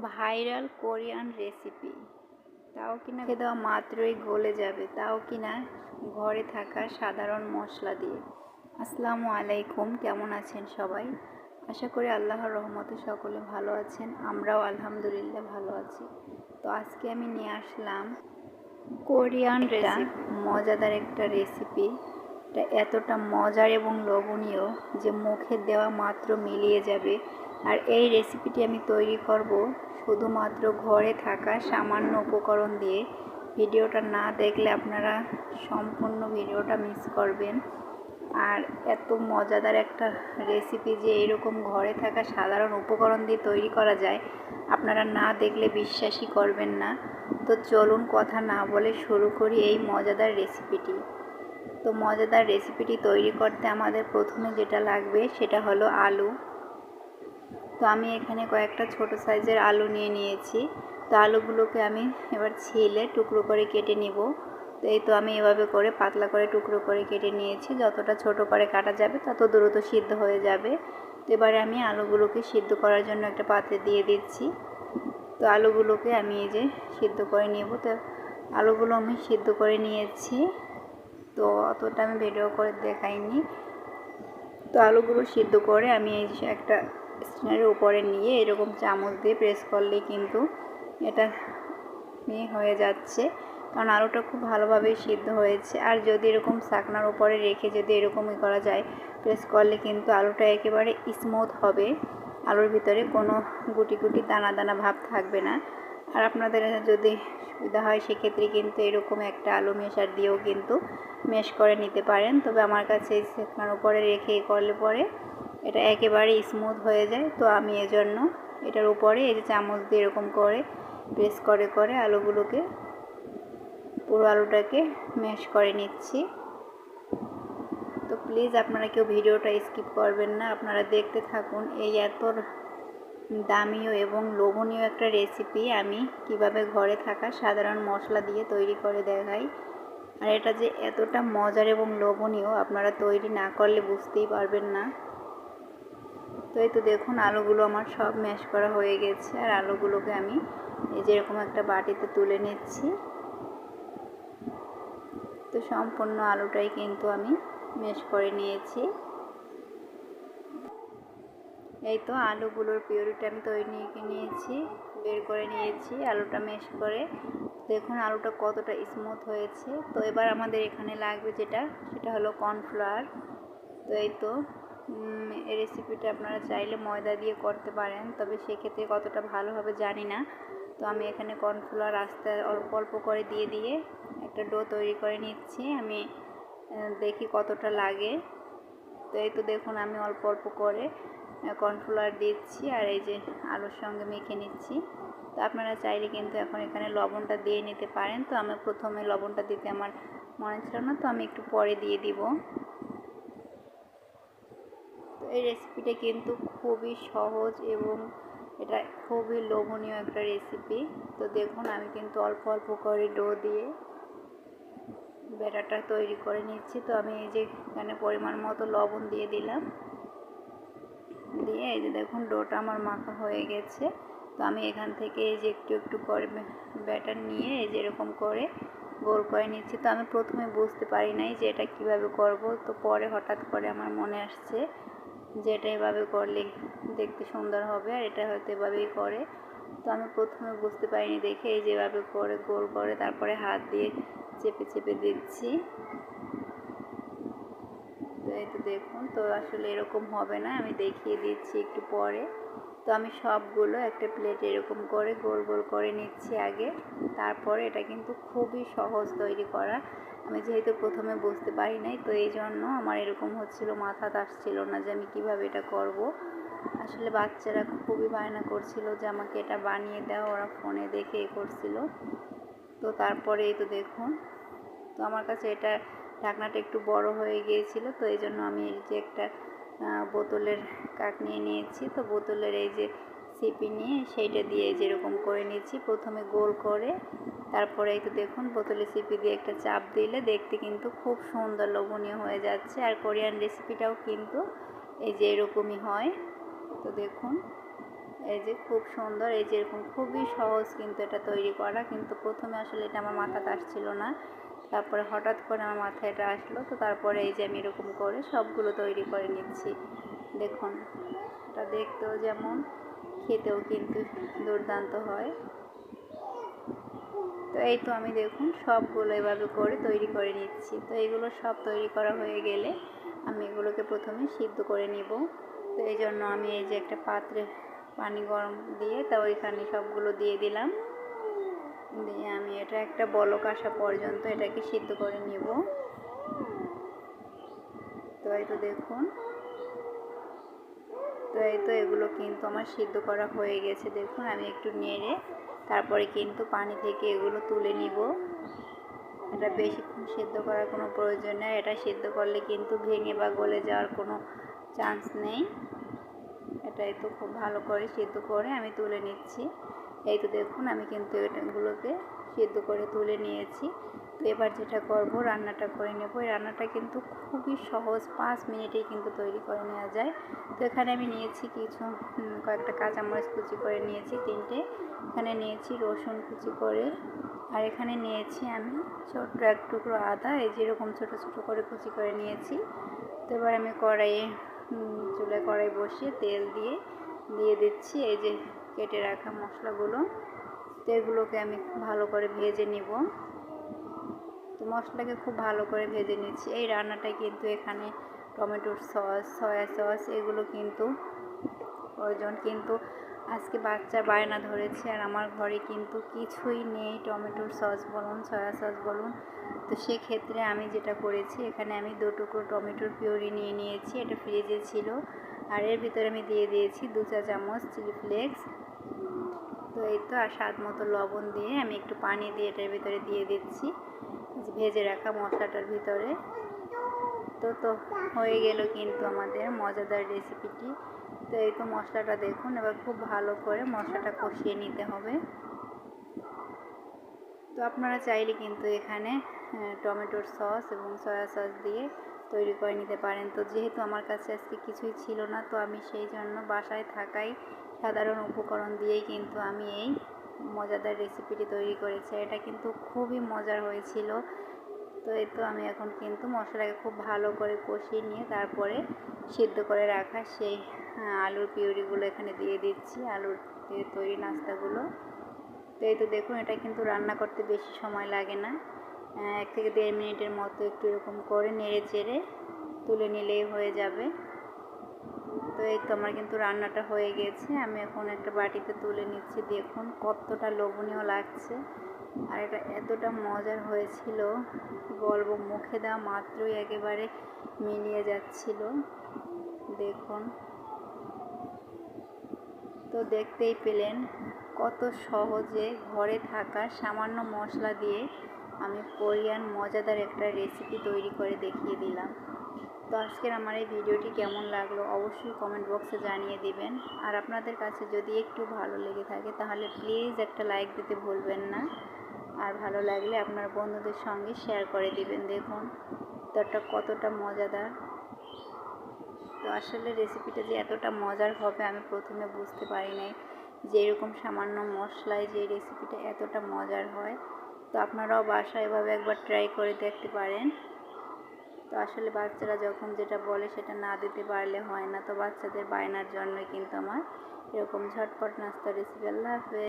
Viral Korean recipe, তাও কিনা খেয়ে দেওয়া মাত্রই গলে যাবে, তাও কিনা ঘরে থাকা সাধারণ মশলা দিয়ে। আসসালামু আলাইকুম, কেমন আছেন সবাই? আশা করি আল্লাহর রহমতে সকলে ভালো আছেন, আমরাও আলহামদুলিল্লাহ ভালো আছি। তো আজকে আমি নিয়ে আসলাম কোরিয়ান রেসিপি, মজাদার একটা রেসিপি। এটা এতটা মজার এবং লোভনীয় যে মুখে দেওয়া মাত্র মিলিয়ে যাবে। আর এই রেসিপিটি আমি তৈরি করব শুধুমাত্র ঘরে থাকা সামান্য উপকরণ দিয়ে। ভিডিওটা না দেখলে আপনারা সম্পূর্ণ ভিডিওটা মিস করবেন। আর এত মজাদার একটা রেসিপি যে এরকম ঘরে থাকা সাধারণ উপকরণ দিয়ে তৈরি করা যায়, আপনারা না দেখলে বিশ্বাসই করবেন না। তো চলুন কথা না বলে শুরু করি এই মজাদার রেসিপিটি। তো মজাদার রেসিপিটি তৈরি করতে আমাদের প্রথমে যেটা লাগবে সেটা হলো আলু। তো আমি এখানে কয়েকটা ছোট সাইজের আলু নিয়েছি। তো আলুগুলোকে আমি এবার ছিলে টুকরো করে কেটে নিব। তো এই তো আমি এভাবে করে পাতলা করে টুকরো করে কেটে নিয়েছি। যতটা ছোট করে কাটা যাবে তত দ্রুত সিদ্ধ হয়ে যাবে। তো এবারে আমি আলুগুলোকে সিদ্ধ করার জন্য একটা পাত্রে দিয়ে দিচ্ছি। তো আলুগুলোকে আমি এই যে সিদ্ধ করে নেব। তো আলুগুলো আমি সিদ্ধ করে নিয়েছি, তো অতটা আমি ভিডিও করে দেখাইনি। তো আলুগুলো সিদ্ধ করে আমি এই যে একটা স্ট্যান্ডের উপরে নিয়ে এরকম চামচ দিয়ে প্রেস করলেই কিন্তু এটা হয়ে যাচ্ছে, কারণ আলুটা খুব ভালোভাবে সিদ্ধ হয়েছে। আর যদি এরকম ছাকনার উপরে রেখে যদি এরকমই করা যায়, প্রেস করলে কিন্তু আলুটা একেবারে স্মুথ হবে, আলুর ভিতরে কোনো গুটি গুটি দানা দানা ভাব থাকবে না। আর আপনাদের যদি সুবিধা হয় সেক্ষেত্রে কিন্তু এরকম একটা আলু মেশার দিয়েও কিন্তু মেশ করে নিতে পারেন। তবে আমার কাছে এই ছাকনার উপরে রেখে করলে পরে এটা একেবারে স্মুথ হয়ে যায়। তো আমি এজন্য এটার উপরে এই যে চামচ দিয়ে এরকম করে প্রেস করে করে আলুগুলোকে, পুরো আলুটাকে ম্যাশ করে নিচ্ছি। তো প্লিজ আপনারা কেউ ভিডিওটা স্কিপ করবেন না, আপনারা দেখতে থাকুন এই এত দামিও এবং লোভনীয় একটা রেসিপি আমি কিভাবে ঘরে থাকা সাধারণ মশলা দিয়ে তৈরি করে দেখাই। আর এটা যে এতটা মজার এবং লোভনীয় আপনারা তৈরি না করলে বুঝতেই পারবেন না। তো এই তো দেখুন আলুগুলো আমার সব ম্যাশ করা হয়ে গেছে। আর আলুগুলোকে আমি এই যেরকম একটা বাটিতে তুলে নিচ্ছি। তো সম্পূর্ণ আলুটাই কিন্তু আমি ম্যাশ করে নিয়েছি। এই তো আলুগুলোর পিউরিটা আমি তৈরি নিয়েছি, বের করে নিয়েছি আলুটা ম্যাশ করে। দেখুন আলুটা কতটা স্মুথ হয়েছে। তো এবার আমাদের এখানে লাগবে সেটা হলো কর্নফ্লাওয়ার। তো এই তো এই রেসিপিটা আপনারা চাইলে ময়দা দিয়ে করতে পারেন, তবে সেক্ষেত্রে কতটা ভালো হবে জানি না। তো আমি এখানে কর্নফ্লাওয়ার আস্তে অল্প অল্প করে দিয়ে একটা ডো তৈরি করে নিচ্ছি। আমি দেখি কতটা লাগে। তো এই তো দেখুন আমি অল্প অল্প করে কর্নফ্লাওয়ার দিচ্ছি আর এই যে আলুর সঙ্গে মেখে নিচ্ছি। তো আপনারা চাইলে কিন্তু এখন এখানে লবণটা দিয়ে নিতে পারেন। তো আমি প্রথমে লবণটা দিতে আমার মনে ছিল না, তো আমি একটু পরে দিয়ে দিব। তো এই রেসিপিটা কিন্তু খুবই সহজ এবং এটা খুবই লোভনীয় একটা রেসিপি। তো দেখুন আমি কিন্তু অল্প অল্প করে ডো দিয়ে ব্যাটারটা তৈরি করে নিচ্ছি। তো আমি এই যে এখানে পরিমাণ মতো লবণ দিয়ে দিলাম, দিয়ে এই যে দেখুন ডোটা আমার মাখা হয়ে গেছে। তো আমি এখান থেকে এই যে একটু একটু করে ব্যাটার নিয়ে এই যে এরকম করে গোল করে নিচ্ছি। তো আমি প্রথমে বুঝতে পারি নাই যে এটা কীভাবে করব। তো পরে হঠাৎ করে আমার মনে আসছে যে এটা এভাবে করলে দেখতে সুন্দর হবে, আর এটা হয়তো এভাবেই করে। তো আমি প্রথমে বুঝতে পারিনি দেখে এই যেভাবে করে গোল করে তারপরে হাত দিয়ে চেপে চেপে দিচ্ছি। তো এই তো দেখুন, তো আসলে এরকম হবে না, আমি দেখিয়ে দিচ্ছি একটু পরে। তো আমি সবগুলো একটা প্লেটে এরকম করে গোল গোল করে নিচ্ছি আগে। তারপরে এটা কিন্তু খুবই সহজ তৈরি করা। আমি যেহেতু প্রথমে বুঝতে পারি নাই, তো এই জন্য আমার এরকম হচ্ছিল, মাথাতে আসছিল না যে আমি কিভাবে এটা করব। আসলে বাচ্চারা খুবই বায়না করছিল যে আমাকে এটা বানিয়ে দাও, ওরা ফোনে দেখে করছিল। তো তারপরে এই তো দেখুন, তো আমার কাছে এটা ঢাকনাটা একটু বড় হয়ে গিয়েছিল, তো এই জন্য আমি এই যে একটা বোতলের কাঠ নিয়ে নিয়েছি। তো বোতলের এই যে সিপি নিয়ে সেইটা দিয়ে যেরকম করে নিয়েছি প্রথমে গোল করে, তারপরে এই তো দেখুন বোতলের সিপি দিয়ে একটা চাপ দিলে দেখতে কিন্তু খুব সুন্দর লোভনীয় হয়ে যাচ্ছে। আর কোরিয়ান রেসিপিটাও কিন্তু এই যে এরকমই হয়। তো দেখুন এই যে খুব সুন্দর, এই যে এরকম খুবই সহজ কিন্তু এটা তৈরি করা। কিন্তু প্রথমে আসলে এটা আমার মাথাতে আসছিল না, তারপরে হঠাৎ করে আমার মাথায় এটা আসলো। তো তারপরে এই যে আমি এরকম করে সবগুলো তৈরি করে নিচ্ছি। দেখুন, এটা দেখতেও যেমন, খেতেও কিন্তু দুর্দান্ত হয়। তো এই তো আমি দেখুন সবগুলো এভাবে করে তৈরি করে নিচ্ছি। তো এগুলো সব তৈরি করা হয়ে গেলে আমি এগুলোকে প্রথমে সিদ্ধ করে নিব। তো এই জন্য আমি এই যে একটা পাত্রে পানি গরম দিয়ে তা ওইখানে সবগুলো দিয়ে দিলাম। দিয়ে আমি এটা একটা বলক আসা পর্যন্ত এটাকে সিদ্ধ করে নিব। তো এই তো দেখুন, তো এই তো এগুলো কিন্তু আমার সিদ্ধ করা হয়ে গেছে। দেখুন আমি একটু নেড়ে তারপরে কিন্তু পানি থেকে এগুলো তুলে নিব। এটা বেশিক্ষণ সিদ্ধ করার কোনো প্রয়োজন নেই। এটা সিদ্ধ করলে কিন্তু ভেঙে বা গলে যাওয়ার কোনো চান্স নেই। এটাই তো খুব ভালো করে সিদ্ধ করে আমি তুলে নিচ্ছি। এই তো দেখুন আমি কিন্তু এগুলোকে সিদ্ধ করে তুলে নিয়েছি। তো এবার যেটা করব, রান্নাটা করে নেব। এই রান্নাটা কিন্তু খুবই সহজ, 5 মিনিটেই কিন্তু তৈরি করে নেওয়া যায়। তো এখানে আমি নিয়েছি কয়েকটা কাঁচামরিচ কুচি করে নিয়েছি 3টে। এখানে নিয়েছি রসুন কুচি করে, আর এখানে নিয়েছি আমি ছোট্ট এক টুকরো আদা, এই যেরকম ছোটো ছোটো করে কুচি করে নিয়েছি। তো এবার আমি চুলায় কড়াই বসিয়ে তেল দিয়ে দিচ্ছি এই যে কেটে রাখা মশলাগুলো। তো এগুলোকে আমি ভালো করে ভেজে নিব। তো মশলাকে খুব ভালো করে ভেজে নিচ্ছি। এই রান্নাটায় কিন্তু এখানে টমেটোর সস, সয়া সস এগুলো কিন্তু প্রয়োজন। কিন্তু আজকে বাচ্চা বায়না ধরেছে আর আমার ঘরে কিন্তু কিছুই নেই, টমেটোর সস বলুন, সয়া সস বলুন। তো সেক্ষেত্রে আমি যেটা করেছি, এখানে আমি 2 টুকরো টমেটোর পিউরি নিয়ে নিয়েছি, এটা ফ্রিজে ছিল। আর এর ভিতরে আমি দিয়ে দিয়েছি 2 চা চামচ চিলি ফ্লেক্স। তো এই তো, আর স্বাদ মতো লবণ দিয়ে আমি একটু পানি দিয়ে এটার ভিতরে দিয়ে দিচ্ছি ভেজে রাখা মশলাটার ভিতরে। তো হয়ে গেল কিন্তু আমাদের মজাদার রেসিপিটি। তো এই তো মশলাটা দেখুন, এবার খুব ভালো করে মশলাটা কষিয়ে নিতে হবে। তো আপনারা চাইলে কিন্তু এখানে টমেটোর সস এবং সয়া সস দিয়ে তৈরি করে নিতে পারেন। তো যেহেতু আমার কাছে আজকে কিছুই ছিল না, তো আমি সেই জন্য বাসায় থাকাই সাধারণ উপকরণ দিয়েই কিন্তু আমি এই মজাদার রেসিপিটি তৈরি করেছি। এটা কিন্তু খুবই মজার হয়েছিল। তো এই তো আমি এখন কিন্তু মশলাটাকে খুব ভালো করে কষিয়ে নিয়ে তারপরে সিদ্ধ করে রাখা সেই আলুর পিউরিগুলো এখানে দিয়ে দিচ্ছি, আলুর দিয়ে তৈরি নাস্তাগুলো। তো এই তো দেখুন, এটা কিন্তু রান্না করতে বেশি সময় লাগে না, 1 থেকে 1.5 মিনিটের মতো একটু এরকম করে নেড়ে চেড়ে তুলে নিলেই হয়ে যাবে। তো এই তো আমার কিন্তু রান্নাটা হয়ে গেছে। আমি এখন একটা বাটিতে তুলে নিচ্ছি। দেখুন কতটা লোভনীয় লাগছে, আর এটা এতটা মজার হয়েছিল বলবো, মুখে দেওয়া মাত্রই একেবারে মিলিয়ে যাচ্ছিল। দেখুন, তো দেখতেই পেলেন কত সহজে ঘরে থাকা সামান্য মশলা দিয়ে আমি কোরিয়ান মজাদার একটা রেসিপি তৈরি করে দেখিয়ে দিলাম। তো আজকের আমার এই ভিডিওটি কেমন লাগলো অবশ্যই কমেন্ট বক্সে জানিয়ে দিবেন। আর আপনাদের কাছে যদি একটু ভালো লেগে থাকে তাহলে প্লিজ একটা লাইক দিতে ভুলবেন না। আর ভালো লাগলে আপনার বন্ধুদের সঙ্গে শেয়ার করে দিবেন। দেখুন তো এটা কতটা মজাদার। তো আসলে রেসিপিটা যে এতটা মজার হবে আমি প্রথমে বুঝতে পারি নাই, যে এরকম সামান্য মশলায় যে রেসিপিটা এতটা মজার হয়। তো আপনারাও বাসায় এভাবে একবার ট্রাই করে দেখতে পারেন। তো আসলে বাচ্চারা যখন যেটা বলে সেটা না দিতে পারলে হয় না। তো বাচ্চাদের বায়নার জন্য কিন্তু আমার এরকম ঝটপট নাস্তা রেসিপি। আল্লাহ হাফেজ।